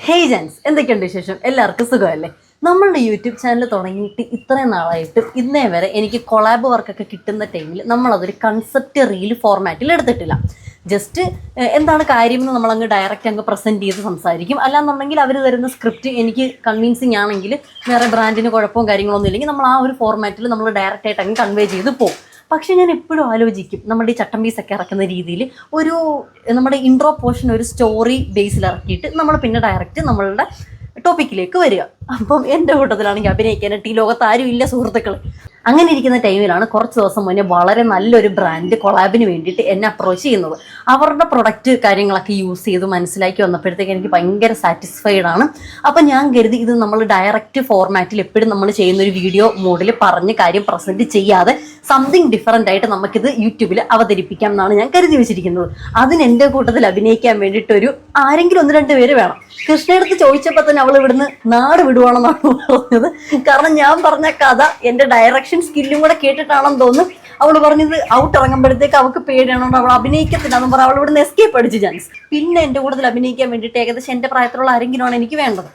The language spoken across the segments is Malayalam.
ഹേയ് ജാൻസ്, എന്തൊക്കെയുണ്ട് വിശേഷം? എല്ലാവർക്കും സുഖമല്ലേ? നമ്മളുടെ യൂട്യൂബ് ചാനൽ തുടങ്ങിയിട്ട് ഇത്രയും നാളായിട്ട് ഇന്നേ വരെ എനിക്ക് കൊളാബ് വർക്കൊക്കെ കിട്ടുന്ന ടൈമിൽ നമ്മളതൊരു കൺസെപ്റ്റ് റീൽ ഫോർമാറ്റിൽ എടുത്തിട്ടില്ല. ജസ്റ്റ് എന്താണ് കാര്യം എന്ന് നമ്മളങ്ങ് ഡയറക്റ്റ് അങ്ങ് പ്രസൻറ്റ് ചെയ്ത് സംസാരിക്കും. അല്ലാന്നുണ്ടെങ്കിൽ അവർ തരുന്ന സ്ക്രിപ്റ്റ് എനിക്ക് കൺവിൻസിങ് ആണെങ്കിൽ വേറെ ബ്രാൻഡിന് കുഴപ്പവും കാര്യങ്ങളൊന്നും ഇല്ലെങ്കിൽ നമ്മൾ ആ ഒരു ഫോർമാറ്റിൽ നമ്മൾ ഡയറക്റ്റ് ആയിട്ട് അങ്ങ് കൺവേ ചെയ്ത് പോകും. പക്ഷെ ഞാൻ എപ്പോഴും ആലോചിക്കും, നമ്മുടെ ഈ ചട്ടമ്പീസൊക്കെ ഇറക്കുന്ന രീതിയിൽ ഒരു നമ്മുടെ ഇൻട്രോ പോർഷൻ ഒരു സ്റ്റോറി ബേസിൽ ഇറക്കിയിട്ട് നമ്മൾ പിന്നെ ഡയറക്റ്റ് നമ്മളുടെ ടോപ്പിക്കിലേക്ക് വരിക. അപ്പം എൻ്റെ കൂട്ടത്തിലാണെങ്കിൽ അഭിനയിക്കാനായിട്ട് ഈ ലോകത്ത് ആരും ഇല്ല സുഹൃത്തുക്കൾ. അങ്ങനെ ഇരിക്കുന്ന ടൈമിലാണ് കുറച്ച് ദിവസം മുന്നേ വളരെ നല്ലൊരു ബ്രാൻഡ് കൊളാബിന് വേണ്ടിയിട്ട് എന്നെ അപ്രോച്ച് ചെയ്യുന്നത്. അവരുടെ പ്രൊഡക്റ്റ് കാര്യങ്ങളൊക്കെ യൂസ് ചെയ്ത് മനസ്സിലാക്കി വന്നപ്പോഴത്തേക്ക് എനിക്ക് ഭയങ്കര സാറ്റിസ്ഫൈഡ് ആണ്. അപ്പം ഞാൻ കരുതി ഇത് നമ്മൾ ഡയറക്റ്റ് ഫോർമാറ്റിൽ എപ്പോഴും നമ്മൾ ചെയ്യുന്നൊരു വീഡിയോ മോഡിൽ പറഞ്ഞ് കാര്യം പ്രസൻറ്റ് ചെയ്യാതെ സംതിങ് ഡിഫറൻ്റ് ആയിട്ട് നമുക്കിത് യൂട്യൂബിൽ അവതരിപ്പിക്കാം എന്നാണ് ഞാൻ കരുതി വെച്ചിരിക്കുന്നത്. അതിന് എൻ്റെ കൂട്ടത്തിൽ അഭിനയിക്കാൻ വേണ്ടിയിട്ടൊരു ആരെങ്കിലും 1-2 പേര് വേണം. കൃഷ്ണയെടുത്ത് ചോദിച്ചപ്പോൾ തന്നെ അവൾ ഇവിടുന്ന് നാട് വിടുവാണെന്നാണ് പറഞ്ഞത്. കാരണം ഞാൻ പറഞ്ഞ കഥ എൻ്റെ ഡയറക്ഷൻ സ്കില്ലും കൂടെ കേട്ടിട്ടാണെന്ന് തോന്നുന്നു. അവൾ പറഞ്ഞത് ഔട്ട് ഇറങ്ങുമ്പോഴത്തേക്ക് അവൾക്ക് പേടിയാണോ അവൾ അഭിനയിക്കത്തില്ലെന്നും പറഞ്ഞാൽ അവൾ ഇവിടുന്ന് എസ്കേപ്പ് അടിച്ച് ചാൻസ്. പിന്നെ എൻ്റെ കൂട്ടത്തിൽ അഭിനയിക്കാൻ വേണ്ടിയിട്ട് ഏകദേശം എൻ്റെ പ്രായത്തിലുള്ള ആരെങ്കിലുമാണ് എനിക്ക് വേണ്ടത്.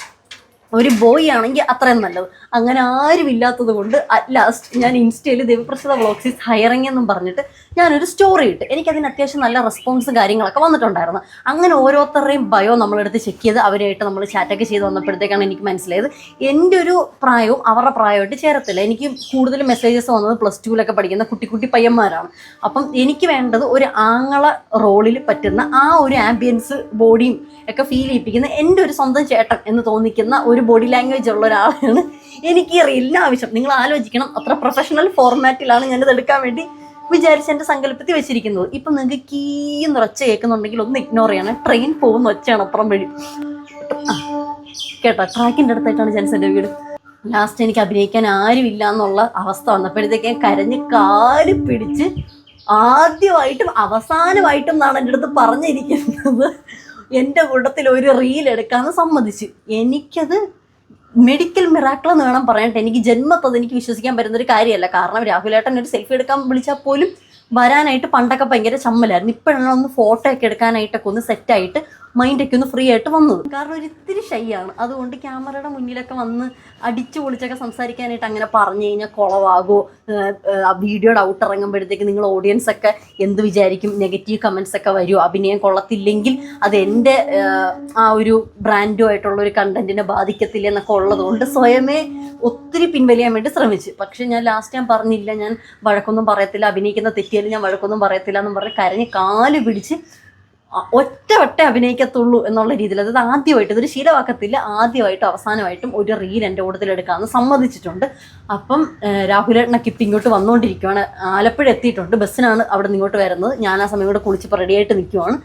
ഒരു ബോയ് ആണെങ്കിൽ അത്രയും നല്ലത്. അങ്ങനെ ആരും ഇല്ലാത്തത് കൊണ്ട് അറ്റ് ലാസ്റ്റ് ഞാൻ ഇൻസ്റ്റയിൽ ദേവപ്രസാദ വ്ളോഗ്സ് ഈസ് ഹയറിംഗ് എന്നും പറഞ്ഞിട്ട് ഞാനൊരു സ്റ്റോറി ഇട്ട്. എനിക്കതിന് അത്യാവശ്യം നല്ല റെസ്പോൺസും കാര്യങ്ങളൊക്കെ വന്നിട്ടുണ്ടായിരുന്നു. അങ്ങനെ ഓരോരുത്തരുടെയും ബയോ നമ്മളെടുത്ത് ചെക്ക് ചെയ്ത് അവരായിട്ട് നമ്മൾ ചാറ്റൊക്കെ ചെയ്ത് വന്നപ്പോഴത്തേക്കാണ് എനിക്ക് മനസ്സിലായത് എൻ്റെ ഒരു പ്രായവും അവരുടെ പ്രായമായിട്ട് ചേരത്തില്ല. എനിക്ക് കൂടുതൽ മെസ്സേജസ് വന്നത് +2 പഠിക്കുന്ന കുട്ടി പയ്യന്മാരാണ്. അപ്പം എനിക്ക് വേണ്ടത് ഒരു ആങ്ങള റോളിൽ പറ്റുന്ന ആ ഒരു ആംബിയൻസ് ബോഡിയും ഒക്കെ ഫീൽ ചെയ്യിപ്പിക്കുന്ന എൻ്റെ ഒരു സ്വന്തം ചേട്ടൻ എന്ന് തോന്നിക്കുന്ന ഒരു ബോഡി ലാംഗ്വേജ് ഉള്ള ഒരാളാണ് എനിക്ക് റീലിന് ആവശ്യം. നിങ്ങൾ ആലോചിക്കണം, അത്ര പ്രൊഫഷണൽ ഫോർമാറ്റിലാണ് ഞാനിത് എടുക്കാൻ വേണ്ടി വിചാരിച്ച് എൻ്റെ സങ്കല്പത്തിൽ വെച്ചിരിക്കുന്നത്. ഇപ്പം നിങ്ങൾക്ക് കീന്ന് ഒച്ച കേൾക്കുന്നുണ്ടെങ്കിൽ ഒന്ന് ഇഗ്നോർ ചെയ്യണം. ട്രെയിൻ പോകുന്ന ഒച്ചയാണ് അപ്പുറം വഴി കേട്ടോ. ട്രാക്കിൻ്റെ അടുത്തായിട്ടാണ് ജാൻസിൻ്റെ വീട്. ലാസ്റ്റ് എനിക്ക് അഭിനയിക്കാൻ ആരുമില്ല എന്നുള്ള അവസ്ഥ വന്നപ്പോഴത്തേക്ക് ഞാൻ കരഞ്ഞ് കാല് പിടിച്ച് ആദ്യമായിട്ടും അവസാനമായിട്ടും എന്നാണ് എൻ്റെ അടുത്ത് പറഞ്ഞിരിക്കുന്നത് എൻ്റെ കൂട്ടത്തിൽ ഒരു റീൽ എടുക്കാമെന്ന് സമ്മതിച്ചു. എനിക്കത് മെഡിക്കൽ മിറാക്കിൾ എന്ന് വേണം പറയാനായിട്ട്. എനിക്ക് ജന്മത്തത് എനിക്ക് വിശ്വസിക്കാൻ പറ്റുന്നൊരു കാര്യമല്ല. കാരണം രാഹുലേട്ടൻ ഒരു സെൽഫി എടുക്കാൻ വിളിച്ചാൽ പോലും വരാനായിട്ട് പണ്ടൊക്കെ ഭയങ്കര ചമ്മലായിരുന്നു. ഇപ്പോഴാണ് ഒന്ന് ഫോട്ടോ ഒക്കെ എടുക്കാനായിട്ടൊക്കെ ഒന്ന് സെറ്റായിട്ട് മൈൻഡൊക്കെ ഒന്ന് ഫ്രീ ആയിട്ട് വന്നത്. കാരണം ഒരു ഇത്തിരി ഷൈ ആണ്. അതുകൊണ്ട് ക്യാമറയുടെ മുന്നിലൊക്കെ വന്ന് അടിച്ചു പൊളിച്ചൊക്കെ സംസാരിക്കാനായിട്ട് അങ്ങനെ പറഞ്ഞു കഴിഞ്ഞാൽ കുളവാകുമോ, ആ വീഡിയോയുടെ ഔട്ട് ഇറങ്ങുമ്പോഴത്തേക്ക് നിങ്ങൾ ഓഡിയൻസ് ഒക്കെ എന്ത് വിചാരിക്കും, നെഗറ്റീവ് കമൻസ് ഒക്കെ വരുമോ, അഭിനയം കൊള്ളത്തില്ലെങ്കിൽ അത് എൻ്റെ ആ ഒരു ബ്രാൻഡുമായിട്ടുള്ള ഒരു കണ്ടന്റിനെ ബാധിക്കത്തില്ല എന്നൊക്കെ ഉള്ളതുകൊണ്ട് സ്വയമേ ഒത്തിരി പിൻവലിയാൻ വേണ്ടി ശ്രമിച്ചു. പക്ഷെ ഞാൻ ലാസ്റ്റ് ഞാൻ പറഞ്ഞില്ല, ഞാൻ വഴക്കൊന്നും പറയത്തില്ല, അഭിനയിക്കുന്ന തെറ്റിയാലും ഞാൻ വഴക്കൊന്നും പറയത്തില്ല എന്നും പറഞ്ഞ് കരഞ്ഞ് കാല് പിടിച്ച് ഒറ്റ അഭിനയിക്കത്തുള്ളൂ എന്നുള്ള രീതിയിൽ, അതായത് ആദ്യമായിട്ട് ഇതൊരു ശീലമാക്കത്തില്ല, ആദ്യമായിട്ടും അവസാനമായിട്ടും ഒരു റീൽ എൻ്റെ കൂട്ടത്തിലെടുക്കാമെന്ന് സമ്മതിച്ചിട്ടുണ്ട്. അപ്പം രാഹുലേട്ടനൊക്കെ ഇപ്പം ഇങ്ങോട്ട് വന്നുകൊണ്ടിരിക്കുകയാണ്. ആലപ്പുഴ എത്തിയിട്ടുണ്ട്. ബസ്സിനാണ് അവിടെ നിന്ന് ഇങ്ങോട്ട് വരുന്നത്. ഞാൻ ആ സമയം കൂടെ കുളിച്ച് റെഡിയായിട്ട് നിൽക്കുവാണ്.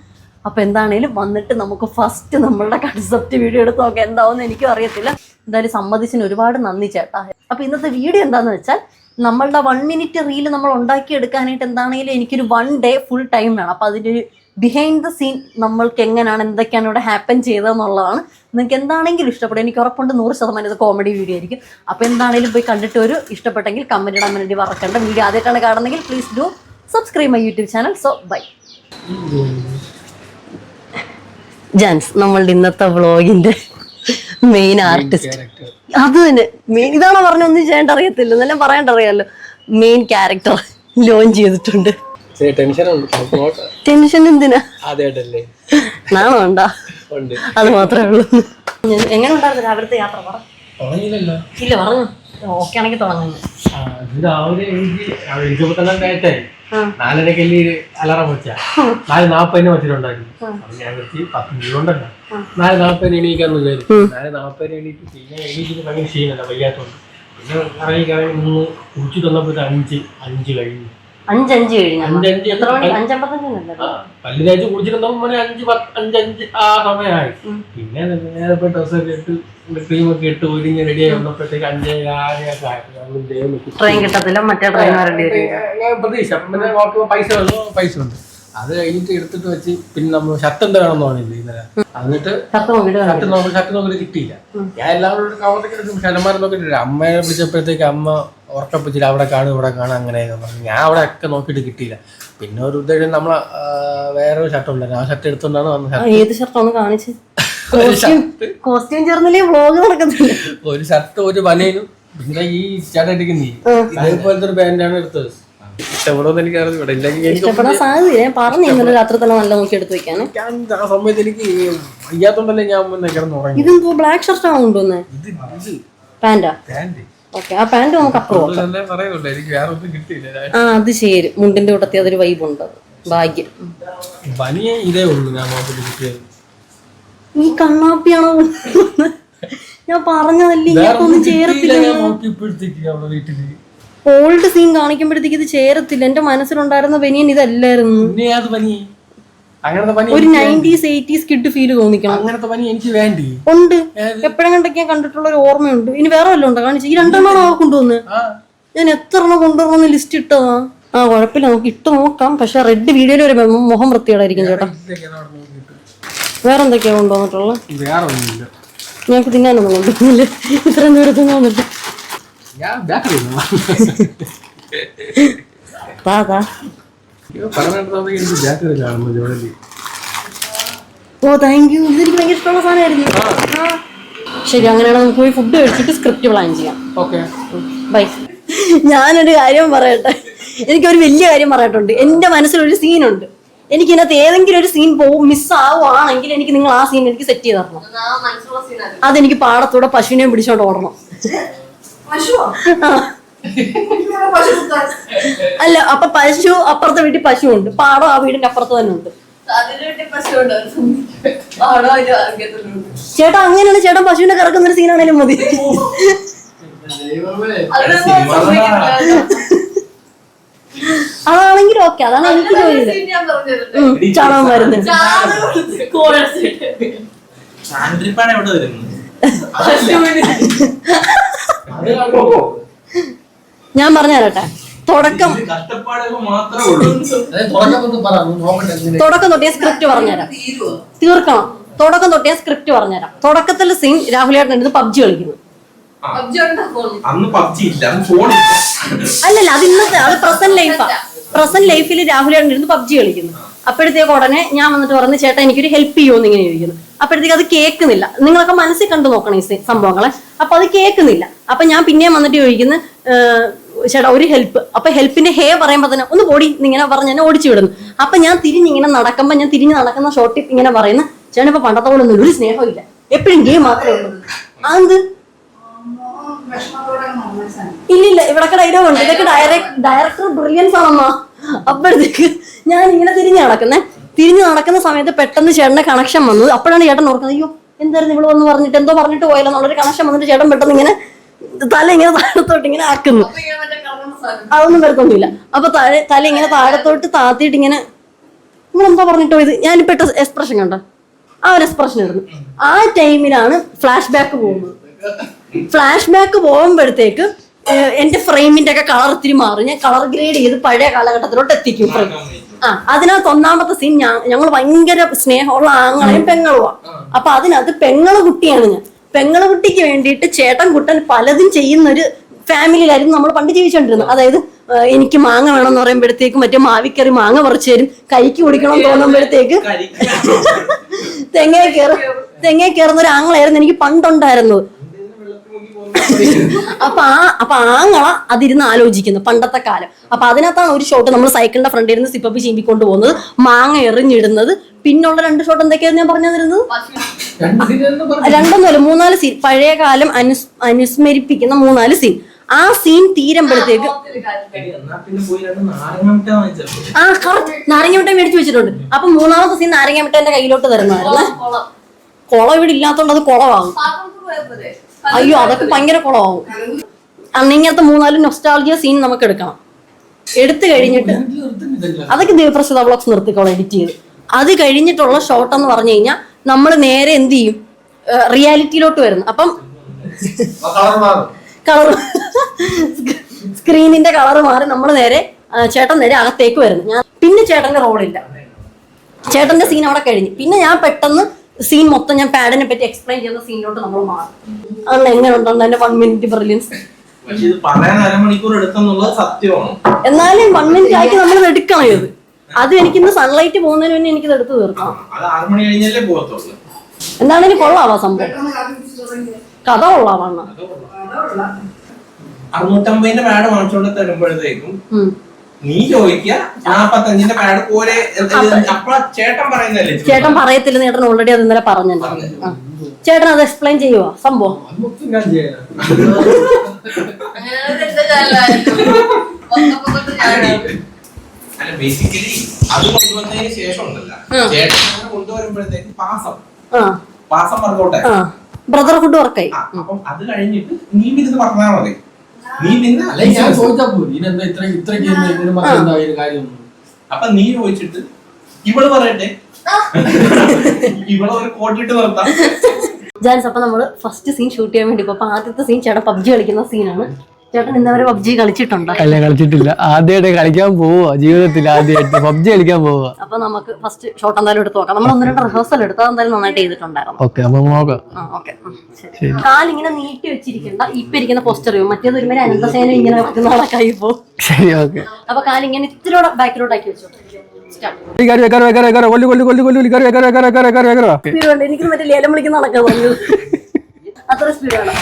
അപ്പോൾ എന്താണേലും വന്നിട്ട് നമുക്ക് ഫസ്റ്റ് നമ്മളുടെ കൺസെപ്റ്റ് വീഡിയോ എടുത്ത് നോക്കാം. എന്താവുമെന്ന് എനിക്കും അറിയത്തില്ല. എന്തായാലും സമ്മതിച്ചിന് ഒരുപാട് നന്ദി ചേട്ടാ. അപ്പോൾ ഇന്നത്തെ വീഡിയോ എന്താണെന്ന് വെച്ചാൽ, നമ്മളുടെ 1 മിനിറ്റ് റീല് നമ്മൾ ഉണ്ടാക്കിയെടുക്കാനായിട്ട് എന്താണെങ്കിലും എനിക്കൊരു 1 ഡേ ഫുൾ ടൈം വേണം. അപ്പോൾ അതിൻ്റെ ഒരു ബിഹൈൻഡ് ദ സീൻ നമ്മൾക്ക് എങ്ങനെയാണ് എന്തൊക്കെയാണ് ഇവിടെ ഹാപ്പൻ ചെയ്തതെന്നുള്ളതാണ്. നിങ്ങൾക്ക് എന്താണെങ്കിലും ഇഷ്ടപ്പെടും. എനിക്ക് ഉറപ്പുണ്ട് 100% ഇത് കോമഡി വീഡിയോ ആയിരിക്കും. അപ്പോൾ എന്താണെങ്കിലും പോയി കണ്ടിട്ട് ഒരു ഇഷ്ടപ്പെട്ടെങ്കിൽ കമൻറ്റ് ഇടാൻ വേണ്ടി മറക്കണ്ട. വീഡിയോ ആദ്യമായിട്ടാണ് കാണുന്നെങ്കിൽ please do subscribe my YouTube channel. So bye. ജാൻസ്, നമ്മളുടെ ഇന്നത്തെ വ്ളോഗിൻ്റെ മെയിൻ ആർട്ടിസ്റ്റ് അത് തന്നെ. മെയിൻ ഇതാണോ പറഞ്ഞൊന്നും ചെയ്യേണ്ട അറിയത്തില്ല, നല്ല പറയേണ്ട അറിയാമല്ലോ. മെയിൻ ക്യാരക്ടർ ലോഞ്ച് ചെയ്തിട്ടുണ്ട്. ടെൻഷൻ എന്തിനാ? നാണോ ഉണ്ടാ? അത് മാത്രമേ ഉള്ളൂ. എങ്ങനെ ഉണ്ടായിരുന്നു രാവിലത്തെ യാത്ര? ഇല്ല പറഞ്ഞു. ഓക്കെ ആണെങ്കിൽ തുടങ്ങാൻ. രാവിലെ 4:30 അലാറം വെച്ചാ 4:40 വെച്ചിട്ടുണ്ടായിരുന്നു. ഞാൻ വെച്ച് 10 മിനിറ്റ് കൊണ്ടല്ല 4:40 എണീക്കാന്ന് വിചാരിച്ചു. 4:40 എണീറ്റ് പിന്നെ എണീറ്റിട്ട് ഭയങ്കര ക്ഷീണല്ല, വയ്യാത്തോണ്ട് പിന്നെ ഇറങ്ങി നിന്ന് കുടിച്ചു തന്നപ്പോ 5 കഴിഞ്ഞു. 5 കഴിഞ്ഞു. പല്ല് തേച്ച് കുടിച്ചിരുന്നപ്പോ 5:10 ആ സമയമായി. പിന്നെ നേരത്തെ ഡ്രസ്സൊക്കെ ഇട്ട് ക്രീമൊക്കെ ഇട്ട് ഒരുങ്ങി റെഡിയായി വന്നപ്പോഴത്തേക്ക് 5:50 ട്രെയിൻ കിട്ടത്തില്ല, മറ്റേ ട്രെയിൻ പ്രതീക്ഷ. പിന്നെ നോക്കുമ്പോൾ പൈസ ഉണ്ട്. അത് കഴിഞ്ഞിട്ട് എടുത്തിട്ട് വെച്ച് പിന്നെ നമ്മൾ ഷർട്ട് എന്താ വേണമെന്ന് പറഞ്ഞില്ലേ ഇന്നലെ. എന്നിട്ട് ഷർട്ട് നോക്കിട്ട് കിട്ടിയില്ല. ഞാൻ എല്ലാവരോടും കവറൊക്കെ ശതമാനം നോക്കിയിട്ടില്ല. അമ്മയെ വിളിച്ചപ്പോഴത്തേക്ക് അമ്മ ഉറക്കപ്പിച്ചില്ല, അവിടെ കാണും ഇവിടെ കാണും അങ്ങനെയൊക്കെ പറഞ്ഞു. ഞാൻ അവിടെ ഒക്കെ നോക്കിയിട്ട് കിട്ടിയില്ല. പിന്നെ ഒരു ഉദ്ദേശം നമ്മളെ വേറൊരു ഷർട്ട് ഉണ്ടായിരുന്നു, ആ ഷർട്ട് എടുത്തോണ്ടാണ് വന്നത്. ഏത് ഷർട്ടാണ് കാണിച്ചത്? കോസ്റ്റ്യൂം ചേർന്നില്ലേ വ്ളോഗ് നടക്കുന്നില്ല. ഒരു ഷർട്ട് ഒരു ബനിയനും പിന്നെ ഈ ചേട്ടൻ നീ അതേപോലത്തെ ഒരു പാന്റാണ് എടുത്തത്. ഇഷ്ടപ്പെടുമെന്ന് എനിക്ക് അറിയില്ല. ഇഷ്ടപ്പെടാൻ സാധ്യത ഞാൻ പറഞ്ഞു ഇന്നലെ രാത്രി തന്നെ നല്ല നോക്കി എടുത്ത് വെക്കാന്. ആ സമയത്ത് എനിക്ക് വയ്യാത്തോണ്ടല്ലേ ഞാൻ കിടന്നുറങ്ങി. ഇതെന്തോ ബ്ലാക്ക് ഷർട്ട് ആണോ കൊണ്ടുവന്നേ? പാന്റാ? ഓക്കെ, ആ പാന്റ് നമുക്ക് അപ്പുറം. എനിക്ക് വേറെ ഒന്നും കിട്ടിയില്ല. ആ അത് ശരി, മുണ്ടിന്റെ കൂട്ടത്തിൽ അതൊരു വൈബുണ്ട്. ഭാഗ്യം. ബനിയ ഇതേ ഉള്ളൂ ഞാൻ നോക്കിട്ട് കിട്ടിയത്. ഈ കണ്ണാപ്പിയാണോ ഞാൻ പറഞ്ഞതല്ലേ ഇങ്ങനൊന്നും ചേരത്തില്ല. ഓൾഡ് സീൻ കാണിക്കുമ്പോഴത്തേക്ക് ഇത് ചേരത്തില്ല. എന്റെ മനസ്സിലുണ്ടായിരുന്ന ബനിയൻ ഇതല്ലായിരുന്നു. ഒരു 90s 80s കിഡ് ഫീല് തോന്നിക്കണം. അങ്ങനത്തെ പനി എനിക്ക് വേണ്ടി ഉണ്ട്. എപ്പോഴും കണ്ടൊക്കെ കണ്ടിട്ടുള്ള ഒരു ഓർമ്മയുണ്ട്. ഇനി വേറെ വല്ലതും ഉണ്ടോ കാണിച്ചു? ഈ 2 എണ്ണമാണോ കൊണ്ടുവന്ന്? ഞാൻ എത്ര എണ്ണം കൊണ്ടുവരണമെന്ന് ലിസ്റ്റ് ഇട്ടതാ. ആ കുഴപ്പമില്ല, നമുക്ക് ഇട്ട് നോക്കാം. പക്ഷെ റെഡ് വീഡിയോയിൽ ഒരു മുഖം വൃത്തിയോടായിരിക്കും ചേട്ടാ. വേറെന്തൊക്കെയാ കൊണ്ടുവന്നിട്ടുള്ളത്? ഞങ്ങക്ക് തിന്നാനൊന്നും കൊണ്ടുവന്നില്ല. ഇത്രയും ദൂരത്തൊന്നും വന്നിട്ട് ഓ താങ്ക് യു. ഇതെനിക്ക് ഭയങ്കര ഇഷ്ടമുള്ള സാധനമായിരുന്നു. ശരി, അങ്ങനെയാണെങ്കിൽ നമുക്ക് പോയി ഫുഡ് കഴിച്ചിട്ട് സ്ക്രിപ്റ്റ് പ്ലാൻ ചെയ്യാം. ബൈ. ഞാനൊരു കാര്യം പറയട്ടെ, എനിക്കൊരു വലിയ കാര്യം പറയട്ടുണ്ട്. എന്റെ മനസ്സിലൊരു സീനുണ്ട്. എനിക്ക് ഇതിനകത്ത് ഏതെങ്കിലും ഒരു സീൻ മിസ്സാവുകയാണെങ്കിൽ എനിക്ക് നിങ്ങൾ ആ സീൻ എനിക്ക് സെറ്റ് ചെയ്ത് തരണം. അതെനിക്ക് പാടത്തൂടെ പശുവിനെ പിടിച്ചോണ്ട് ഓടണം. അല്ല, അപ്പൊ പശു അപ്പുറത്തെ വീട്ടിൽ പശു ഉണ്ട്, പാടം ആ വീടിന്റെ അപ്പുറത്ത് തന്നെ ഉണ്ട്. ചേട്ടാ അങ്ങനെയാണ്, ചേട്ടൻ പശുവിനെ കറക്കുന്ന ഒരു സീനാണേലും മതി. അതാണെങ്കിലും ഓക്കെ, അതാണ് എനിക്ക് ജോലി. ചാണകം വരുന്നത് ഞാൻ പറഞ്ഞു തരട്ടെ. തുടക്കം തൊട്ടേ സ്ക്രിപ്റ്റ് പറഞ്ഞുതരാം. തീർക്കണം. തുടക്കം തൊട്ടേ സ്ക്രിപ്റ്റ് പറഞ്ഞുതരാം. തുടക്കത്തിലെ സീൻ രാഹുലേട്ടൻ എടുത്ത് പബ്ജി കളിക്കുന്നു. അല്ലല്ല, അത് ഇന്നത്തെ, അത് പ്രസന്റ് ലൈഫാ. പ്രസന്റ് ലൈഫിൽ രാഹുലേട്ടൻ ഇരുന്ന് പബ്ജി കളിക്കുന്നു. അപ്പോഴത്തേക്ക് ഉടനെ ഞാൻ വന്നിട്ട് പറഞ്ഞു, ചേട്ടാ എനിക്കൊരു ഹെൽപ്പ് ചെയ്യുമോ ഇങ്ങനെ ചോദിക്കുന്നു. അപ്പോഴത്തേക്ക് അത് കേൾക്കുന്നില്ല. നിങ്ങളൊക്കെ മനസ്സിൽ കണ്ടു നോക്കണം ഈ സംഭവങ്ങളെ. അപ്പൊ അത് കേൾക്കുന്നില്ല. അപ്പൊ ഞാൻ പിന്നെയും വന്നിട്ട് ചോദിക്കുന്നു, ചേട്ടാ ഒരു ഹെൽപ്പ്. അപ്പൊ ഹെൽപ്പിന്റെ ഹേ പറയുമ്പോ തന്നെ ഒന്ന് പൊടി ഇങ്ങനെ പറഞ്ഞ് എന്നെ ഓടിച്ചു വിടുന്നു. അപ്പൊ ഞാൻ തിരിഞ്ഞിങ്ങനെ നടക്കുമ്പോ ഞാൻ തിരിഞ്ഞ് നടക്കുന്ന ഷോട്ടിൽ ഇങ്ങനെ പറയുന്നു, ചേട്ടൻ ഇപ്പൊ പണ്ടത്തെ പോലെ ഒന്നും ഒരു സ്നേഹമില്ല, എപ്പോഴും ഗെയിം മാത്രമേ ഉള്ളൂ. അതെന്ത് ഇല്ലില്ല, ഇവിടൊക്കെ ഡയലോഗ് ഉണ്ട്. ഇതൊക്കെ ഡയറക്ടർ ബ്രില്യൻസ് ആണെന്നോ. അപ്പോഴത്തേക്ക് ഞാൻ ഇങ്ങനെ തിരിഞ്ഞു നടക്കുന്ന സമയത്ത് പെട്ടെന്ന് ചേട്ടന്റെ കണക്ഷൻ വന്നു. അപ്പോഴാണ് ചേട്ടൻ ഓർക്കുന്നത്, അയ്യോ എന്തായിരുന്നു ഇവിടെ വന്ന് പറഞ്ഞിട്ട് എന്തോ പറഞ്ഞിട്ട് പോയല്ലോ എന്നുള്ളൊരു കണക്ഷൻ വന്നിട്ട് ചേട്ടൻ പെട്ടെന്ന് ഇങ്ങനെ തല ഇങ്ങനെ താഴത്തോട്ട് ഇങ്ങനെ ആക്കുന്നു. അതൊന്നും വരുത്തൊന്നുമില്ല. അപ്പൊ തല ഇങ്ങനെ താഴത്തോട്ട് താത്തിയിട്ട് ഇങ്ങനെ നിങ്ങളെന്തോ പറഞ്ഞിട്ട് പോയത്. ഞാനിപ്പോ ഇട്ട എക്സ്പ്രഷൻ കണ്ടോ, ആ ഒരു എക്സ്പ്രഷൻ ഇടുന്നു. ആ ടൈമിലാണ് ഫ്ലാഷ് ബാക്ക് പോകുന്നത്. ഫ്ലാഷ് ബാക്ക് പോകുമ്പോഴത്തേക്ക് എന്റെ ഫ്രെയിമിന്റെ ഒക്കെ കളർ ഇത്തിരി മാറും. ഞാൻ കളർ ഗ്രേഡ് ചെയ്ത് പഴയ കാലഘട്ടത്തിലോട്ട് എത്തിക്കും ഫ്രെയിം. അതിനകത്ത് ഒന്നാമത്തെ സീൻ ഞങ്ങൾ ഭയങ്കര സ്നേഹമുള്ള ആങ്ങളെയും പെങ്ങളുവാ. അപ്പൊ അതിനകത്ത് പെങ്ങള് കുട്ടിയാണ് ഞാൻ. പെങ്ങള് കുട്ടിക്ക് വേണ്ടിയിട്ട് ചേട്ടൻ കുട്ടൻ പലതും ചെയ്യുന്നൊരു ഫാമിലിയിലായിരുന്നു നമ്മൾ പണ്ട് ജീവിച്ചോണ്ടിരുന്നത്. അതായത് എനിക്ക് മാങ്ങ വേണമെന്ന് പറയുമ്പോഴത്തേക്ക് മറ്റേ മാവിക്കറി മാങ്ങ പറിച്ചു തരും. കൈക്ക് കുടിക്കണം തോന്നുമ്പോഴത്തേക്ക് തെങ്ങേ കയറുന്ന ഒരു ആങ്ങളായിരുന്നു എനിക്ക് പണ്ടുണ്ടായിരുന്നത്. അപ്പൊ ആങ്ങള അതിരുന്ന് ആലോചിക്കുന്നു പണ്ടത്തെ കാലം. അപ്പൊ അതിനകത്താണ് ഒരു ഷോട്ട് നമ്മൾ സൈക്കിളിന്റെ ഫ്രണ്ടിൽ ഇരുന്ന് സിപ്പപ്പി ചീമ്പിക്കൊണ്ട് പോകുന്നത്, മാങ്ങ എറിഞ്ഞിടുന്നത്. പിന്നുള്ള 2 ഷോട്ട് എന്തൊക്കെയായിരുന്നു ഞാൻ പറഞ്ഞു തരുന്നത്? 2 3-4 സീൻ, പഴയ കാലം അനുസ്മരിപ്പിക്കുന്ന 3-4 സീൻ. ആ സീൻ തീരുമ്പോഴത്തേക്ക് നാരങ്ങ മിഠായി മേടിച്ചു വെച്ചിട്ടുണ്ട്. അപ്പൊ 3-ാമത്തെ സീൻ നാരങ്ങ മിഠായി എന്റെ കയ്യിലോട്ട് തരുന്നതായിരുന്നു. കുളം ഇവിടെ ഇല്ലാത്തോണ്ട് അത് കുളമാകും. അയ്യോ അതൊക്കെ ഭയങ്കര കുളമാവും. അന്ന് ഇങ്ങനത്തെ 3-4 നൊസ്റ്റാൾജിയ സീൻ നമുക്ക് എടുക്കണം. എടുത്തു കഴിഞ്ഞിട്ട് അതൊക്കെ ദേവപ്രസാദ വ്ളോഗ്സ് നിർത്തിക്കോളാം എഡിറ്റ് ചെയ്ത്. അത് കഴിഞ്ഞിട്ടുള്ള ഷോട്ട് എന്ന് പറഞ്ഞു കഴിഞ്ഞാൽ നമ്മൾ നേരെ എന്ത് ചെയ്യും, റിയാലിറ്റിയിലോട്ട് വരുന്നു. അപ്പം കളർ സ്ക്രീനിന്റെ കളർ മാറി നമ്മൾ നേരെ ചേട്ടൻ നേരെ അകത്തേക്ക് വരുന്നു. ഞാൻ പിന്നെ ചേട്ടന്റെ റോളില്ല, ചേട്ടന്റെ സീൻ അവിടെ കഴിഞ്ഞു. പിന്നെ ഞാൻ പെട്ടെന്ന് സീൻ മൊത്തം ഞാൻ പാഡിനെ പറ്റി എക്സ്പ്ലെയിൻ ചെയ്യുന്ന സീനിലോട്ട് നമ്മൾ മാറും. അങ്ങനെ എങ്ങനെ ഉണ്ടോ എന്റെ 1 മിനിറ്റ് ബ്രില്യൻസ്. എന്നാലും 1 മിനിറ്റ് ആക്കി നമ്മൾ എടുക്കണം ഇത്. അത് എനിക്കിന്ന് സൺലൈറ്റ് പോകുന്നതിന് മുന്നേ എനിക്കിത് എടുത്ത് തീർക്കണം. എന്താണ് ഇനി കൊള്ളാവാ സംഭവം? കഥ കൊള്ളാവാണ്. 650 പാഡ് വാങ്ങിച്ചോണ്ട് തരുമ്പോഴത്തേക്കും നീ ചോദിക്കുക 45 പാഡ് പോലെ. അപ്പൊ ചേട്ടൻ പറയുന്നല്ലേ? ചേട്ടൻ പറയത്തില്ല, ചേട്ടൻ ഓൾറെഡി അത് ഇന്നലെ പറഞ്ഞിട്ടുണ്ട്. ചേട്ടൻ അത് എക്സ്പ്ലെയിൻ ചെയ്യുവോ സംഭവം? അല്ല, ബേസിക്കലി അത് കൊണ്ടുവന്നതിന് ശേഷം ഉണ്ടല്ലോ, ചേട്ടൻ കൊണ്ടുവരുമ്പോഴത്തേക്ക് പാസം വർക്കൗട്ട് ബ്രദർഹുഡ് വർക്കായി. അപ്പം അത് കഴിഞ്ഞിട്ട് നീ ഇരുന്ന് പറഞ്ഞാൽ മതി. നീ പിന്നെ അപ്പൊ നീ ചോദിച്ചിട്ട് ഇവള് പറയട്ടെ, ഇവളെ ഒരു കോട്ടിട്ട് നിർത്താം. ജാൻസ്, അപ്പൊ നമ്മള് ഫസ്റ്റ് സീൻ ഷൂട്ട് ചെയ്യാൻ വേണ്ടി അപ്പൊ ആദ്യത്തെ സീൻ ചേട്ടൻ പബ്ജി കളിക്കുന്ന സീനാണ്. ചേട്ടൻ ഇന്നവരെ പബ്ജി കളിച്ചിട്ടുണ്ടോ? അല്ല, കളിച്ചിട്ടില്ല. ആദ്യമായിട്ട് കളിക്കാൻ പോവാ, ജീവിതത്തിൽ ആദ്യമായിട്ട് പബ്ജി കളിക്കാൻ പോവാ. അപ്പൊ നമുക്ക് ഫസ്റ്റ് ഷോട്ട് എന്തായാലും എടുത്ത് നോക്കാം. നമ്മൾ 1-2 റിഹേഴ്സൽ എടുത്ത് എന്തായാലും നന്നായിട്ട് ചെയ്തിട്ടുണ്ടായിരുന്നു. കാലിങ്ങനെ നീട്ടി വെച്ചിരിക്കണ്ട, ഇപ്പൊ ഇരിക്കുന്ന പോസ്റ്റർ മറ്റേത് ഒരുമാതിരി അനന്തസേന ഇങ്ങനെ വെക്കുന്ന ആളൊക്കെ പോ. അപ്പൊ കാലിങ്ങനെ ഇത്തിരിയോടെ ബാക്കിലോട്ട് ആക്കി വെച്ചോ. എനിക്ക് മറ്റേ ലേലം വിളിക്കുന്ന നടക്കാൻ തോന്നുന്നു. അത്ര സ്പീഡാണ്.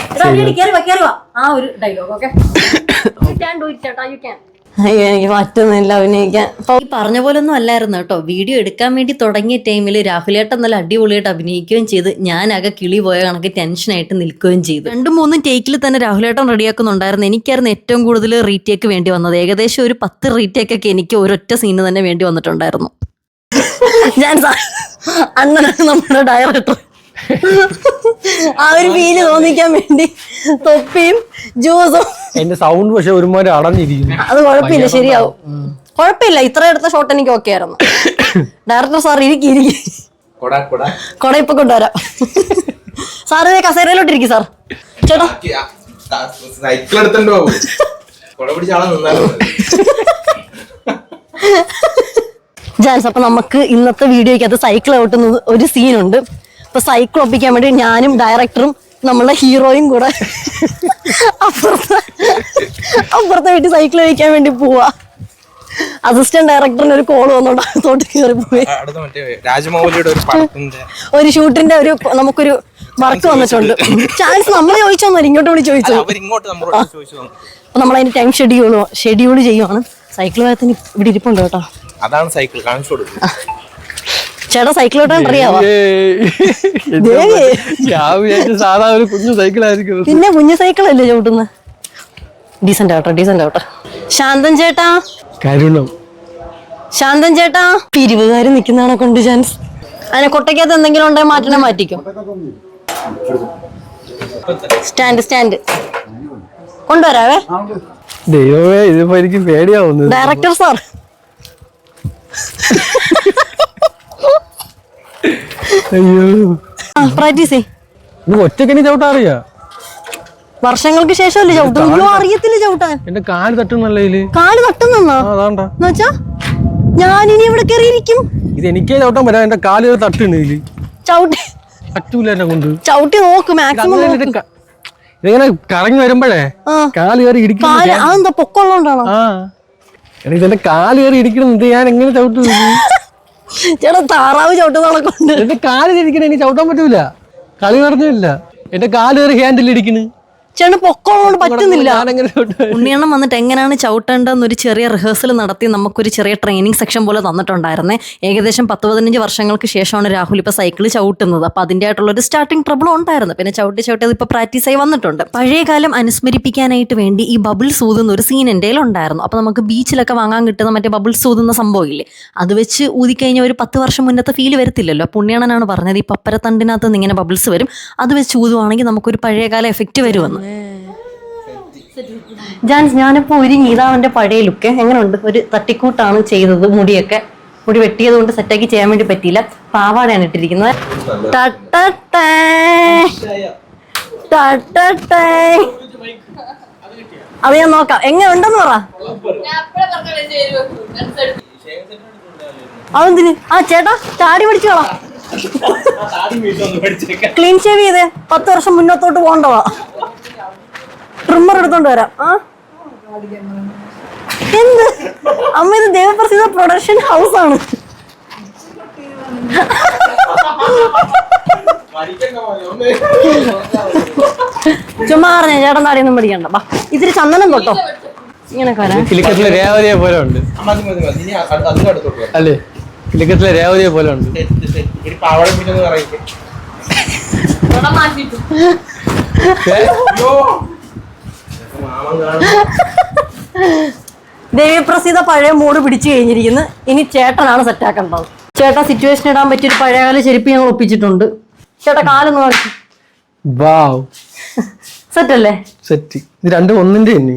ആ ഒരു ഡയലോഗ് ഓക്കെ. എനിക്ക് പറ്റുന്നില്ല അഭിനയിക്കാൻ. ഈ പറഞ്ഞ പോലെ ഒന്നും അല്ലായിരുന്നു കേട്ടോ. വീഡിയോ എടുക്കാൻ വേണ്ടി തുടങ്ങിയ ടൈമിൽ രാഹുലേട്ടൻ നല്ല അടിപൊളിയായിട്ട് അഭിനയിക്കുകയും ചെയ്ത് ഞാനാകെ കിളി പോയ കണക്ക് ടെൻഷനായിട്ട് നിൽക്കുകയും ചെയ്തു. 2-3 ടേക്കിൽ തന്നെ രാഹുലേട്ടൻ റെഡിയാക്കുന്നുണ്ടായിരുന്നു. എനിക്കായിരുന്നു ഏറ്റവും കൂടുതൽ റീടേക്ക് വേണ്ടി വന്നത്. ഏകദേശം ഒരു 10 റീടേക്കൊക്കെ എനിക്ക് ഒരൊറ്റ സീന് തന്നെ വേണ്ടി വന്നിട്ടുണ്ടായിരുന്നു. ഞാൻ അണ്ണനാണ് നമ്മുടെ ഡയറക്ടർ. ആ ഒരു ഫീല് തോന്നിക്കാൻ വേണ്ടി തൊപ്പിയും ജ്യൂസും. എന്റെ സൗണ്ട് പക്ഷെ ഒരുമാതിരി അടഞ്ഞിരിക്കുന്നു. അത് കുഴപ്പമില്ല, ശരിയാവും. കുഴപ്പമില്ല, ഇത്ര എടുത്ത ഷോട്ട് എനിക്ക് ഓക്കെ ആയിരുന്നു. ഡയറക്ടർ സാർ ഇരിക്കും കൊട ഇപ്പൊ കൊണ്ടുവരാം. സാറ് കസേരയിലോട്ടിരിക്കും സാർ. ചേട്ടാ സൈക്കിൾ എടുത്തോ ജാൻസ്, അപ്പൊ നമുക്ക് ഇന്നത്തെ വീഡിയോയ്ക്ക് അത് സൈക്കിൾ ഓട്ടുന്നത് ഒരു സീനുണ്ട്. അപ്പൊ സൈക്കിൾ ഒപ്പിക്കാൻ വേണ്ടി ഞാനും ഡയറക്ടറും നമ്മളെ ഹീറോയും കൂടെ അപ്പുറത്തെ വീട്ടിൽ സൈക്കിൾ കഴിക്കാൻ വേണ്ടി പോവാ. അസിസ്റ്റന്റ് ഡയറക്ടറിന് ഒരു കോൾ വന്നോണ്ട് അകത്തോട്ട് കയറി പോയി. ഒരു ഷൂട്ടിന്റെ നമുക്കൊരു വർക്ക് വന്നിട്ടുണ്ട്. ചാൻസ് നമ്മൾ ചോദിച്ചോന്നല്ല, ഇങ്ങോട്ട് വിളിച്ച് ചോദിച്ചു. അപ്പൊ നമ്മളതിന് ടൈം ഷെഡ്യൂൾ ചെയ്യുവാണ്. സൈക്കിൾ ഭാഗത്തിന് ഇവിടെ ഇരിപ്പുണ്ട് കേട്ടോ. അതാണ് സൈക്കിൾ കാണിച്ചു കൊടുക്കും. ചേട്ടാ സൈക്കിൾ ഓട്ടാൻ അറിയാവോ? സാധാ ഒരു കുഞ്ഞു സൈക്കിളായിരിക്കും. പിന്നെ കുഞ്ഞു സൈക്കിളല്ലേ ചവിട്ടുന്നത്? ഡീസന്റ് ആവട്ടെ. ശാന്തൻ ചേട്ടാ, ശാന്തൻ ചേട്ടാ, 20 നിൽക്കുന്നതാണ് കൊണ്ട് ചാൻസ്. അതിനെ കൊട്ടയ്ക്കകത്ത് എന്തെങ്കിലും ഉണ്ടെങ്കിൽ മാറ്റണം, മാറ്റിക്കും. സ്റ്റാൻഡ് കൊണ്ടുവരാവേ. ദൈവമേ, ഇതിപ്പോ എനിക്ക് പേടിയാവുന്നു. ഡയറക്ടർ സാർ, പ്രാക്ടീസ് ഒറ്റക്കനി ചവിട്ടാ അറിയാ? വർഷങ്ങൾക്ക് ശേഷമല്ലേ ചവിട്ടുന്നു? അറിയത്തില്ല ചവിട്ടാൻ. എന്റെ കാല് തട്ടുന്നല്ലേ? കാല് തട്ടുന്നാ വെച്ചാ ഞാനിനി ഇവിടെ കയറിയിരിക്കും. ഇത് എനിക്കേ ചവിട്ടാൻ പറ്റാ. എന്റെ കാല് തട്ടുണ്ട് ഇതില്. ചവിട്ടി പറ്റൂല എന്നെ കൊണ്ട്. ചവിട്ടി നോക്ക് മാക്സിമം. ഇതിങ്ങനെ കറങ്ങി വരുമ്പോഴേ കാല് കയറി ഇടിക്കും. അതെന്താ പൊക്കമുള്ളതുകൊണ്ടാണോ? ഇതെന്റെ കാല് കയറി ഇടിക്കണം. ഞാൻ എങ്ങനെ ചവിട്ടുന്നു? ചേട്ടാ താറാവ് ചവിട്ടുന്നവളെ കൊണ്ട് എന്റെ കാല് തിരിക്കണ എനിക്ക് ചവിട്ടാൻ പറ്റൂല. കളി നടന്നില്ല. എന്റെ കാല് കയറി ഹാൻഡിൽ ഇടിക്കണ്. ചേട്ടൻ പൊക്കമുള്ളതുകൊണ്ട് പറ്റുന്നില്ല. ഉണ്ണിയണ്ണം വന്നിട്ട് എങ്ങനെയാണ് ചവിട്ടേണ്ടതെന്ന് ഒരു ചെറിയ റിഹേഴ്സൽ നടത്തി നമുക്കൊരു ചെറിയ ട്രെയിനിങ് സെക്ഷൻ പോലെ തന്നിട്ടുണ്ടായിരുന്നേ. ഏകദേശം 10-15 വർഷങ്ങൾക്ക് ശേഷമാണ് രാഹുൽ ഇപ്പൊ സൈക്കിൾ ചവിട്ടുന്നത്. അപ്പൊ അതിൻ്റെ ആയിട്ടുള്ളൊരു സ്റ്റാർട്ടിങ് ട്രബിൾ ഉണ്ടായിരുന്നു. പിന്നെ ചവിട്ടി അത് ഇപ്പൊ പ്രാക്ടീസ് ആയി വന്നിട്ടുണ്ട്. പഴയ കാലം അനുസ്മരിപ്പിക്കാനായിട്ട് വേണ്ടി ഈ ബബിൾസ് ഊതുന്ന ഒരു സീൻ എൻ്റെ ഉണ്ടായിരുന്നു. അപ്പൊ നമുക്ക് ബീച്ചിലൊക്കെ വാങ്ങാൻ കിട്ടുന്ന മറ്റേ ബബിൾസ് ഊതുന്ന സംഭവമില്ലേ, അത് വെച്ച് ഊതിക്കഴിഞ്ഞാൽ ഒരു 10 വർഷം മുന്നത്തെ ഫീല് വരത്തില്ലല്ലോ. പുണ്യണ്ണനാണ് പറഞ്ഞത് ഈ പപ്പരത്തണ്ടിനകത്ത് നിന്ന് ഇങ്ങനെ ബബിൾസ് വരും, അത് വെച്ച് ഊതുവാണെങ്കിൽ നമുക്കൊരു പഴയകാല എഫക്റ്റ് വരുമെന്ന്. ജാൻസ്, ഞാനിപ്പോ ഒരുങ്ങി. ഇതാണ് എന്റെ പഴയ ലുക്ക്. എങ്ങനെയുണ്ട്? ഒരു തട്ടിക്കൂട്ടാണ് ചെയ്തത്. മുടി വെട്ടിയത് കൊണ്ട് സെറ്റാക്കി ചെയ്യാൻ വേണ്ടി പറ്റിയില്ല. പാവാടയാണ് ഇട്ടിരിക്കുന്നത്. അത് ഞാൻ നോക്കാം. എങ്ങനെ ഉണ്ടെന്ന് പറ. അതെന്തിന്? ചേട്ടാ താടി പിടിച്ചോളാം. ക്ലീൻ ഷേവ് ചെയ്തേ. 10 വർഷം മുന്നോത്തോട്ട് പോകണ്ടവാ. ട്രിമ്മർ എടുത്തോണ്ട് വരാം. എന്ത് അമ്മ, ഇത് ദേവപ്രസിദ്ധ പ്രൊഡക്ഷൻ ഹൗസ് ആണ്. ചുമ്മാ പറഞ്ഞ ചേട്ടൻ താടിയൊന്നും പിടിക്കണ്ട. ബാ ഇതിരി ചന്ദനം തൊട്ടോ. ഇങ്ങനെ കിലുക്കത്തിലെ രേവതിയെ പോലെ ഉണ്ട് അല്ലേ? കിലുക്കത്തിലെ രേവതിയെ പോലെ ഉണ്ട്. ദേവിപ്രസീത പഴയ മൂഡ് പിടിച്ചു കഴിഞ്ഞിരിക്കുന്നു. ഇനി ചേട്ടനാണ് സെറ്റാക്കേണ്ടത്. ചേട്ടാ സിറ്റുവേഷൻ ഇടാൻ പറ്റിയൊരു പഴയകാല ചെരുപ്പ് ഞങ്ങൾ ഒപ്പിച്ചിട്ടുണ്ട്. ചേട്ടാ കാലൊന്ന് കാണിച്ചു. സെറ്റ് അല്ലേ? സെറ്റ്. ഇത് രണ്ടും ഒന്നിന്റെ തന്നെ.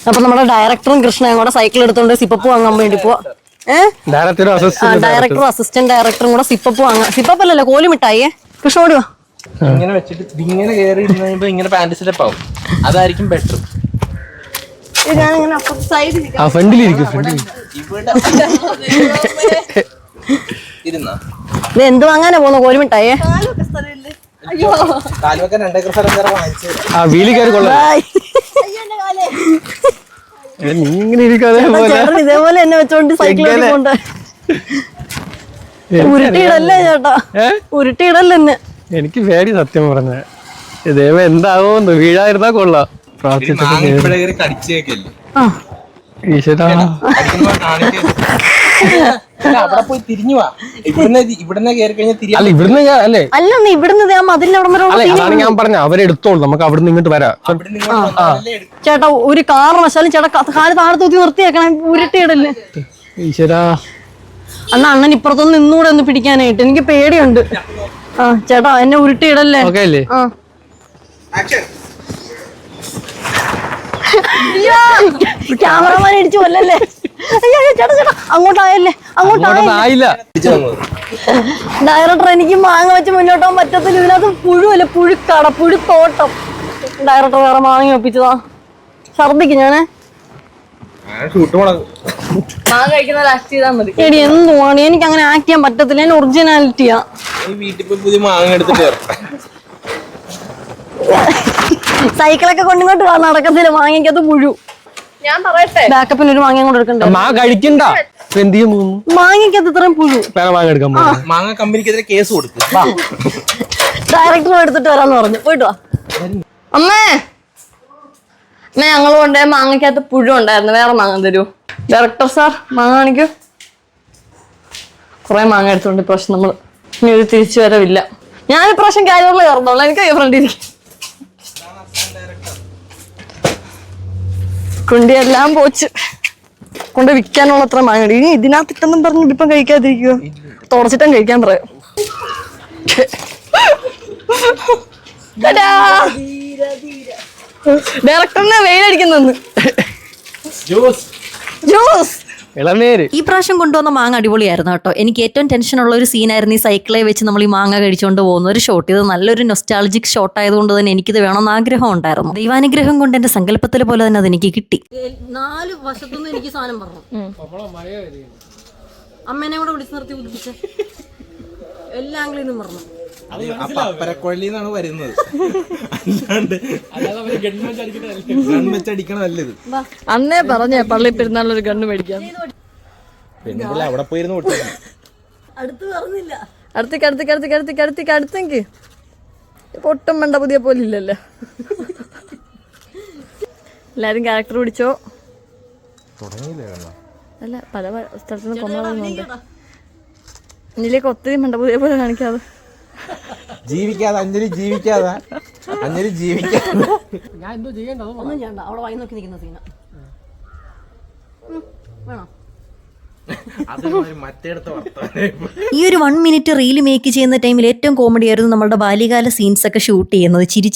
അപ്പൊ നമ്മുടെ ഡയറക്ടറും കൃഷ്ണയും കൂടെ സൈക്കിൾ എടുത്തോണ്ട് സിപ്പപ്പ് വാങ്ങാൻ വേണ്ടി പോവാ. ഡയറക്ടറും അസിസ്റ്റന്റ് ഡയറക്ടറും കൂടെ സിപ്പപ്പ് വാങ്ങാൻ. സിപ്പപ്പ് അല്ലല്ലോ, കോലിമിട്ടായേ. കൃഷ്ണ ഓടി വാ. ഇങ്ങനെ വെച്ചിട്ട് ഇങ്ങനെ കയറി ഇരുന്ന് ഇങ്ങനെ പാന്റ് സ്റ്റെപ്പ് ആവും. അതായിരിക്കും ബെറ്റർ. എന്ത് വാങ്ങാനാ പോന്ന? കോലിമിട്ടായേ. കാലുവെക്കാൻ 2 ഏക്കർ സ്ഥലം വേറെ വാങ്ങിച്ചു. ഇതേപോലെ എന്നെ വെച്ചോണ്ട് സൈക്കിൾ കൊണ്ട് ഉരുട്ടിയിടല്ലേ ചേട്ടാ, ഉരുട്ടിയിടല്ലേ എന്നെ. എനിക്ക് പേടി സത്യം പറഞ്ഞ. ഇതേവ എന്താവോന്ന് വീഴായിരുന്നാ കൊള്ളാം. അവിടെ പോയി തിരിഞ്ഞു പോവാ. ഇവിടുന്ന് കയറി കഴിഞ്ഞാൽ അല്ല ഇവിടുന്ന് അല്ലേ? അല്ല ഇവിടുന്ന് അതാണ് ഞാൻ പറഞ്ഞ അവരെടുത്തോളൂ. നമുക്ക് അവിടുന്ന് ഇങ്ങോട്ട് വരാം. ചേട്ടാ ഒരു കാരണവശാലും ചേട്ടാ കാല് താഴെ തൂത്തി നിർത്തിയേക്കണം. ഉരുട്ടിയിടല്ലേ ഈശ്വരാ. അണ്ണ അണ്ണൻ ഇപ്പുറത്തൊന്ന് നിന്നൂടെ ഒന്ന് പിടിക്കാനായിട്ട്. എനിക്ക് പേടിയുണ്ട്. ആ ചേട്ടാ എന്നെ ഉരുട്ടിയിടല്ലേ. ക്യാമറമാൻ ഇടിച്ചു കൊല്ലല്ലേ. അയ്യോ ചേട്ടാ ചേട്ടാ അങ്ങോട്ടായല്ലേ, അങ്ങോട്ടായില്ല. ഡയറക്ടർ എനിക്ക് മാങ്ങ വെച്ച് മുന്നോട്ട് പോകാൻ പറ്റത്തില്ല. ഇതിനകത്ത് പുഴുവല്ലേ, പുഴുക്കട, പുഴുത്തോട്ടം. ഡയറക്ടർ വേറെ മാങ്ങ ഒപ്പിച്ചതാ. ഛർദിക്കും ഞാനേ. എടി എന്തുവാണ്, എനിക്ക് അങ്ങനെ ആക്ട് ചെയ്യാൻ പറ്റത്തില്ല. ഞാൻ ഒറിജിനാലിറ്റിയാ. സൈക്കിളൊക്കെ കൊണ്ടിങ്ങോട്ട് നടക്കത്തില്ല. മാങ്ങയ്ക്കകത്ത് പുഴു. ഞാൻ പറയട്ടെ, ബാക്കപ്പിന് ഒരു മാങ്ങ കൊണ്ട് എടുക്കണ്ട. കഴിക്കണ്ട. മാങ്ങയ്ക്കകത്ത് ഇത്രയും പുഴു. മാങ്ങ കമ്പനിക്കെതിരെ കേസ് കൊടുക്കും. ഡയറക്ടർ എടുത്തിട്ട് വരാന്ന് പറഞ്ഞു. പോയിട്ട് വാ. അമ്മേ ഞങ്ങൾ കൊണ്ടേ മാങ്ങയ്ക്കകത്ത് പുഴു ഉണ്ടായിരുന്നു. വേറെ മാങ്ങ തരൂ. ഡയറക്ടർ സാർ മാങ്ങ കാണിക്കൂ. കുറെ മാങ്ങ എടുത്തോണ്ട് ഇപ്രാവശ്യം നമ്മള് ഇനി ഒരു തിരിച്ചു വരവില്ല. ഞാൻ ഇപ്രാവശ്യം കാരിയറിൽ കയറുന്നോളാം. എനിക്ക് ഫ്രണ്ടിൽ കുണ്ടിയെല്ലാം പോച്ച് കൊണ്ട് വിൽക്കാനുള്ള അത്ര മാങ്ങ. ഇനി ഇതിനകത്തിട്ടെന്നും പറഞ്ഞു ഇപ്പം കഴിക്കാതിരിക്കുവോ? തുടച്ചിട്ടും കഴിക്കാൻ പറയാം. ഡയറക്ടറിനെ വെയിലടിക്കുന്നു. ജ്യൂസ് ഈ പ്രാവശ്യം കൊണ്ടുവന്ന മാങ്ങ അടിപൊളിയായിരുന്നു കേട്ടോ. എനിക്ക് ഏറ്റവും ടെൻഷനുള്ള ഒരു സീനായിരുന്നു ഈ സൈക്കിളെ വെച്ച് നമ്മൾ ഈ മാങ്ങ കഴിച്ചുകൊണ്ട് പോകുന്ന ഒരു ഷോട്ട്. ഇത് നല്ലൊരു നൊസ്റ്റാൾജിക് ഷോട്ട് ആയതുകൊണ്ട് തന്നെ എനിക്കിത് വേണമെന്ന് ആഗ്രഹം ഉണ്ടായിരുന്നു. ദൈവാനുഗ്രഹം കൊണ്ട് എന്റെ സങ്കല്പത്തിലെ പോലെ തന്നെ അതെനിക്ക് കിട്ടി. 4 വശത്തുനിന്ന് എനിക്ക് സാധനം പറഞ്ഞു. അമ്മേനെ കൂടെ വിളിച്ച് നിർത്തി ബുദ്ധിപ്പിച്ച എല്ലാ ആംഗിളിൽ നിന്നും പറഞ്ഞു. പരക്കൊള്ളിന്നാണ് വരുന്നത്. അന്നേ പറഞ്ഞേ പള്ളി പെരുന്നാളൊരു ഗണ്ണ് മേടിക്കാം. അവിടെ പോയിരുന്നു അടുത്ത് പറഞ്ഞില്ല. അടുത്തേക്ക് പൊട്ടും വേണ്ട പുതിയ പോലെ ഇല്ലല്ലോ. എല്ലാരും ക്യാരക്ടർ പിടിച്ചോ. അല്ല പല സ്ഥലത്തുനിന്ന് കൊണ്ടുപോകുന്നുണ്ട്. എന്നിലേക്ക് ഒത്തിരി വേണ്ട പുതിയ പോലെ കാണിക്കാതെ ജീവിക്കാതെ അഞ്ജലി ജീവിക്കാതെ ഞാൻ എന്തോ ചെയ്യേണ്ടത് ഒന്നും ചെയ്യണ്ട. അവളെ വായി നോക്കി നിൽക്കുന്ന സീന വേണോ? ഈ ഒരു 1 മിനിറ്റ് റീല് മേക്ക് ചെയ്യുന്ന ടൈമിൽ ഏറ്റവും കോമഡി ആയിരുന്നു നമ്മുടെ ബാല്യകാല സീൻസ് ഒക്കെ ഷൂട്ട് ചെയ്യുന്നത്. ചിരി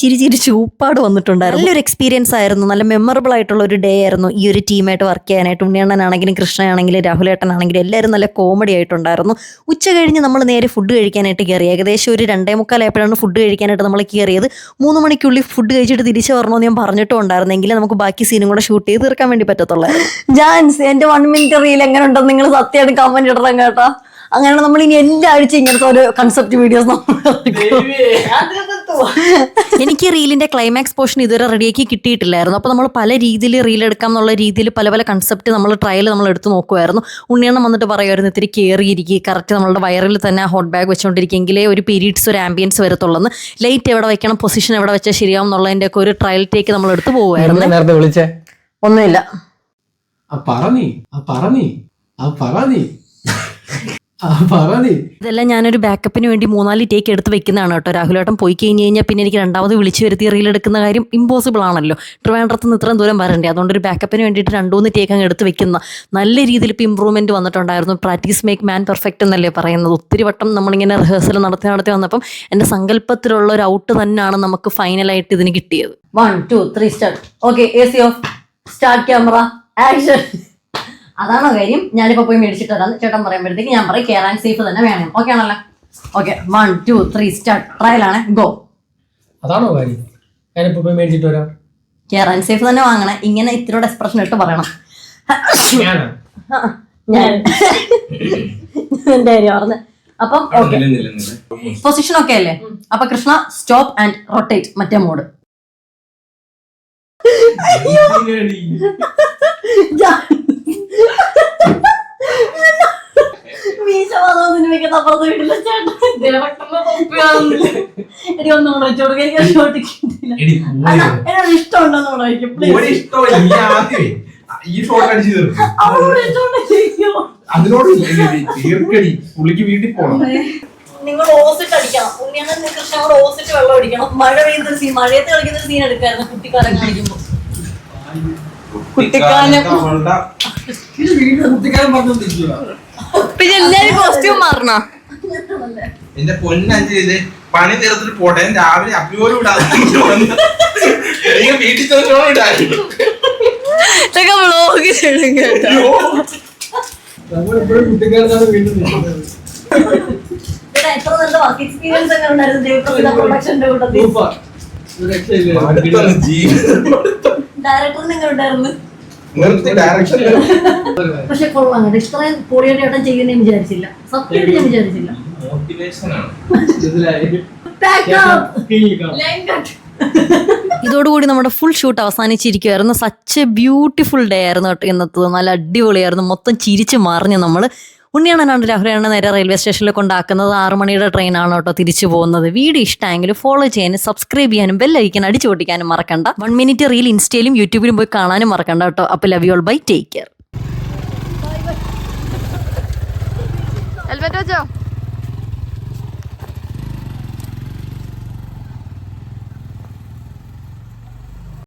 ചൂപ്പാട് വന്നിട്ടുണ്ടായിരുന്നു. നല്ലൊരു എക്സ്പീരിയൻസ് ആയിരുന്നു. നല്ല മെമ്മറബിൾ ആയിട്ടുള്ള ഒരു ഡേ ആയിരുന്നു ഈ ഒരു ടീമായിട്ട് വർക്ക് ചെയ്യാനായിട്ട്. ഉണ്ണിയണ്ണനാണെങ്കിലും കൃഷ്ണയാണെങ്കിലും രാഹുലേട്ടനാണെങ്കിലും എല്ലാവരും നല്ല കോമഡി ആയിട്ടുണ്ടായിരുന്നു. ഉച്ച കഴിഞ്ഞ് നമ്മൾ നേരെ ഫുഡ് കഴിക്കാനായിട്ട് കയറി. ഏകദേശം ഒരു 2:45 ആയപ്പോഴാണ് ഫുഡ് കഴിക്കാനായിട്ട് നമ്മൾ കയറിയത്. 3 മണിക്കുള്ളിൽ ഫുഡ് കഴിച്ചിട്ട് തിരിച്ചു വരണമെന്ന് ഞാൻ പറഞ്ഞിട്ടും ഉണ്ടായിരുന്നെങ്കിൽ നമുക്ക് ബാക്കി സീനും കൂടെ ഷൂട്ട് ചെയ്ത് തീർക്കാൻ വേണ്ടി പറ്റത്തുള്ളായിരുന്നു. ജാൻസ് എന്റെ 1 മിനിറ്റ് റീൽ എങ്ങനെ ഉണ്ടെന്ന് നിങ്ങൾ സത്യമായിട്ട് കമന്റ് ഇടണം കേട്ടോ. അങ്ങനെ നമ്മൾ ഇനി എല്ലാ ആഴ്ച ഇങ്ങനത്തെ ഒരു കൺസെപ്റ്റ് വീഡിയോസ് എനിക്ക് റീലിന്റെ ക്ലൈമാക്സ് പോർഷൻ ഇതുവരെ റെഡിയാക്കി കിട്ടിയിട്ടില്ലായിരുന്നു. അപ്പോൾ നമ്മൾ പല രീതിയിൽ റീൽ എടുക്കാം എന്നുള്ള രീതിയിൽ പല പല കൺസെപ്റ്റ് നമ്മൾ ട്രയൽ നമ്മൾ എടുത്ത് നോക്കുമായിരുന്നു. ഉണ്ണിയണ്ണം വന്നിട്ട് പറയുമായിരുന്നു ഇത്തിരി കയറിയിരിക്കുക, കറക്റ്റ് നമ്മളുടെ വയറിൽ തന്നെ ഹോട്ട് ബാഗ് വെച്ചുകൊണ്ടിരിക്കുമെങ്കിലേ ഒരു പീരീഡ്സ് ഒരു ആംബിയൻസ് വരത്തുള്ളൂ, ലൈറ്റ് എവിടെ വെക്കണം, പൊസിഷൻ എവിടെ വെച്ചാൽ ശരിയാവും എന്നുള്ളതിൻ്റെ ഒക്കെ ഒരു ട്രയൽ ടേക്ക് നമ്മൾ എടുത്ത് പോകുമായിരുന്നു. നേരത്തെ വിളിച്ചേ ഒന്നുമില്ല. ഇതെല്ലാം ഞാനൊരു ബാക്കപ്പിന് വേണ്ടി 3-4 ടേക്ക് എടുത്ത് വെക്കുന്നതാണ് കേട്ടോ. രാഹുലേട്ടൻ പോയി കഴിഞ്ഞാൽ പിന്നെ എനിക്ക് രണ്ടാമത് വിളിച്ചു വരുത്തി റീൽ എടുക്കുന്ന കാര്യം ഇമ്പോസിബിൾ ആണല്ലോ. ട്രിവാൻഡ്രത്ത് നിന്ന് ഇത്രയും ദൂരം വരണ്ടേ, അതുകൊണ്ട് ഒരു ബാക്കപ്പിന് വേണ്ടിയിട്ട് 2-3 ടേക്ക് അങ്ങ് എടുത്ത് വെക്കുന്ന നല്ല രീതിയിൽ ഇപ്പോൾ ഇമ്പ്രൂവ്മെൻറ്റ് വന്നിട്ടുണ്ടായിരുന്നു. പ്രാക്ടീസ് മേക്ക് മാൻ പെർഫെക്റ്റ് എന്നല്ലേ പറയുന്നത്. ഒത്തിരി വട്ടം നമ്മളിങ്ങനെ റിഹേഴ്സൽ നടത്തി വന്നപ്പം എൻ്റെ സങ്കല്പത്തിലുള്ള ഒരു ഔട്ട് തന്നെയാണ് നമുക്ക് ഫൈനലായിട്ട് ഇതിന് കിട്ടിയത്. 1 2 3 start. Okay, AC of, start camera, action. അതാണോ കാര്യം? ഞാനിപ്പോ പോയി മേടിച്ചിട്ട് വരാം. ചേട്ടൻ പറയുമ്പോഴത്തേക്ക് ഞാൻ പറയും കെയർ ആൻഡ് സേഫ് തന്നെ വേണം. ഓക്കെ ആണല്ലോ? Okay, 1 2 3 start. ട്രയലാണ്, ഗോ. അതാണോ കാര്യം? ഞാനിപ്പോ പോയി മേടിച്ചിട്ട് വരാം. കെയർ ആൻഡ് സേഫ് തന്നെ വാങ്ങണേ. ഇങ്ങനെ ഇത്തിരിയുടെ എക്സ്പ്രഷൻ ഇട്ട് പറയണം. ഞാൻ എന്റെ കാര്യം പറഞ്ഞ. അപ്പം ഓക്കെ, പൊസിഷൻ ഓക്കെ അല്ലേ? അപ്പൊ കൃഷ്ണ സ്റ്റോപ്പ് ആൻഡ് റൊട്ടേറ്റ്, മറ്റേ മോഡ്. വീട്ടിൽ പോകണം. നിങ്ങൾ ഓസിട്ട് അടിക്കണം. ഉണ്ണിയാണ് കൃഷ്ണനോട് ഓസിട്ട് വെള്ളം അടിക്കണം. മഴ പെയ്യുന്ന സീൻ, മഴയത്ത് കളിക്കുന്ന സീൻ എടുക്കായിരുന്നു കുട്ടിക്കാലം കാണിക്കുമ്പോ. പിന്നെ എല്ലാരും കോസ്റ്റ്യൂം മാറണോ? എന്റെ പൊന്നഞ്ച് ഇത് പണി തീർത്തിട്ട് പോട്ടെ, രാവിലെ അപ്പിയോലും ഇടാതെ വീട്ടിൽ ചെന്നോളം ഇടായിരുന്നു. എത്ര നല്ല വർക്ക് എക്സ്പീരിയൻസ് ഒക്കെ ഉണ്ടായിരുന്നു ദേവപ്രസിദ്ധ പ്രൊഡക്ഷന്റെ കൂട്ടത്തിൽ. ഡയറക്ടറിന് എങ്ങനെ ഉണ്ടായിരുന്നു? പക്ഷെ കൊള്ളാം, ഇത്രയും പൊളിയുടെ ഏട്ടൻ ചെയ്യുന്ന വിചാരിച്ചില്ല, സത്യമായിട്ട് ഞാൻ വിചാരിച്ചില്ല. ഇതോടുകൂടി നമ്മുടെ ഫുൾ ഷൂട്ട് അവസാനിച്ചിരിക്കുമായിരുന്നു. സച്ച് എ ബ്യൂട്ടിഫുൾ ഡേ ആയിരുന്നു കേട്ടോ ഇന്നത്തെ. നല്ല അടിപൊളിയായിരുന്നു. മൊത്തം ചിരിച്ച് മറിഞ്ഞ് നമ്മൾ. ഉണ്ണിയാണെന്നാണ് രാഹുലാണ് നേരെ റെയിൽവേ സ്റ്റേഷനിൽ കൊണ്ടാക്കുന്നത്. 6 മണിയുടെ ട്രെയിനാണ് കേട്ടോ തിരിച്ചു പോകുന്നത്. വീഡിയോ ഇഷ്ടമെങ്കിൽ ഫോളോ ചെയ്യാനും സബ്സ്ക്രൈബ് ചെയ്യാനും ബെല്ലൈക്കൻ അടിച്ചു പൊട്ടിക്കാനും മറക്കണ്ട. 1 മിനിറ്റ് റീൽ ഇൻസ്റ്റയിലും യൂട്യൂബിലും പോയി കാണാനും മറക്കണ്ട കേട്ടോ. അപ്പോൾ love you all, bye, take care.